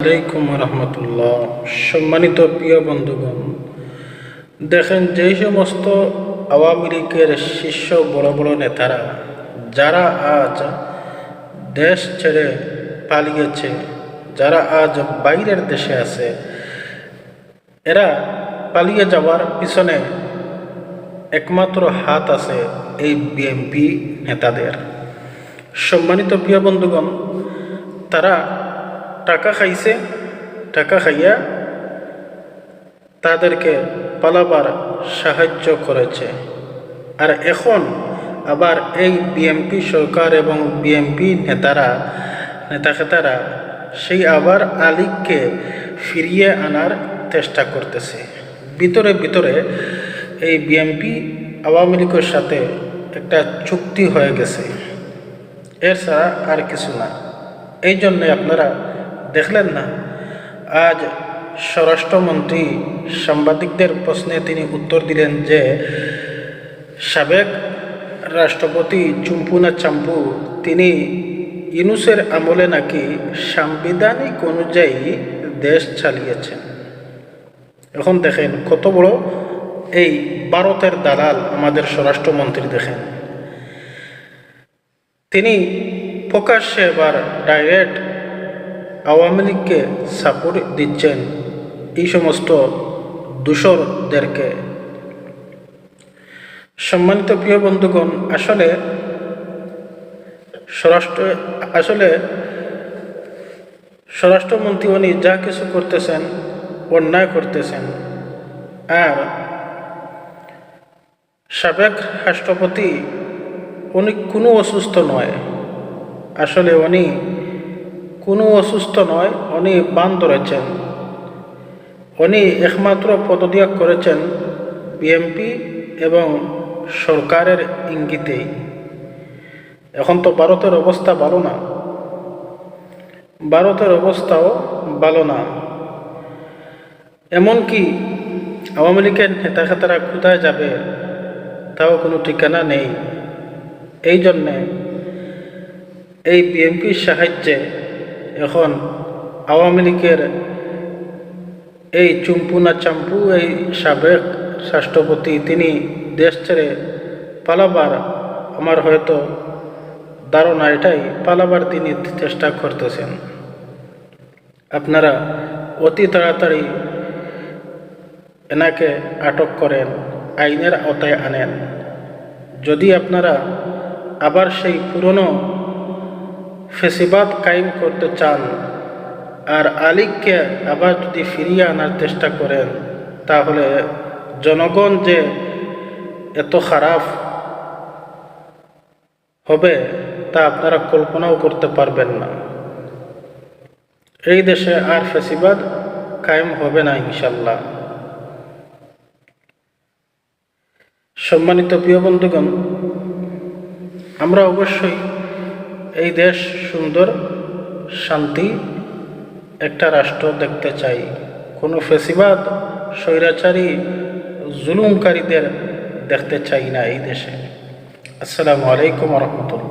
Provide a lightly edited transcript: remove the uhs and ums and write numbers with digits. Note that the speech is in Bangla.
আলাইকুম রহমতুল্লাহ। সম্মানিত প্রিয় বন্ধুগণ, দেখেন যেই সমস্ত আওয়ামী লীগের শীর্ষ বড় বড় নেতারা যারা আজ দেশ ছেড়ে পালিয়েছে, যারা আজ বাইরের দেশে আছে, এরা পালিয়ে যাওয়ার পিছনে একমাত্র হাত আছে এই বিএনপি নেতাদের। সম্মানিত প্রিয় বন্ধুগণ, তারা টাকা খাইছে, টাকা খাইয়া তাদেরকে পালাবার সাহায্য করেছে। আর এখন আবার এই বিএনপি সরকার এবং বিএনপি নেতাখেতারা সেই আবার আলীগকে ফিরিয়ে আনার চেষ্টা করতেছে। ভিতরে ভিতরে এই বিএনপি আওয়ামী লীগের সাথে একটা চুক্তি হয়ে গেছে, এর ছাড়া আর কিছু না। এই জন্যে আপনারা দেখলেন না, আজ স্বরাষ্ট্রমন্ত্রী সাংবাদিকদের প্রশ্নে তিনি উত্তর দিলেন যে সাবেক রাষ্ট্রপতি চুম্পুনা চাম্পু তিনি ইউনূসের আমলে নাকি সাংবিধানিক অনুযায়ী দেশ চালিয়েছেন। এখন দেখেন কত বড় এই ভারতের দালাল আমাদের স্বরাষ্ট্রমন্ত্রী। দেখেন তিনি প্রকাশ্যে এবার ডাইরেক্ট আওয়ামী লীগকে সাপোর্ট দিচ্ছেন এই সমস্ত দূষরদেরকে। সম্মানিত প্রিয় বন্ধুগণ, আসলে স্বরাষ্ট্রমন্ত্রী উনি যা কিছু করতেছেন অন্যায় করতেছেন। আর সাবেক রাষ্ট্রপতি উনি কোনো অসুস্থ নয়, আসলে উনি কোনো অসুস্থ নয়, উনি বান ধরেছেন। উনি একমাত্র পদত্যাগ করেছেন বিএনপি এবং সরকারের ইঙ্গিতেই। এখন তো ভারতের অবস্থা ভালো না, ভারতের অবস্থাও ভালো না। এমনকি আওয়ামী লীগের নেতাখেতারা কোথায় যাবে তাও কোনো ঠিকানা নেই। এই জন্যে এই বিএনপির সাহায্যে এখন আওয়ামী লীগের এই চুম্পুনা চাম্পু এই সাবেক রাষ্ট্রপতি তিনি দেশ ছেড়ে পালাবার, আমার হয়তো ধারণা এটাই, পালাবার তিনি চেষ্টা করতেছেন। আপনারা অতি তাড়াতাড়ি এনাকে আটক করেন, আইনের আওতায় আনেন। যদি আপনারা আবার সেই পুরনো ফেসিবাদ কায়েম করতে চান আর আলীগকে আবার যদি ফিরিয়ে আনার চেষ্টা করেন, তাহলে জনগণ যে এত খারাপ হবে তা আপনারা কল্পনাও করতে পারবেন না। এই দেশে আর ফেসিবাদ কায়েম হবে না ইনশাল্লাহ। সম্মানিত প্রিয় বন্ধুগণ, আমরা অবশ্যই এই দেশ সুন্দর শান্তি একটা রাষ্ট্র দেখতে চাই। কোনো ফেসিবাদ স্বৈরাচারী জুলুমকারীদের দেখতে চাই না এই দেশে। আসসালামু আলাইকুম রহমতুল্লাহ।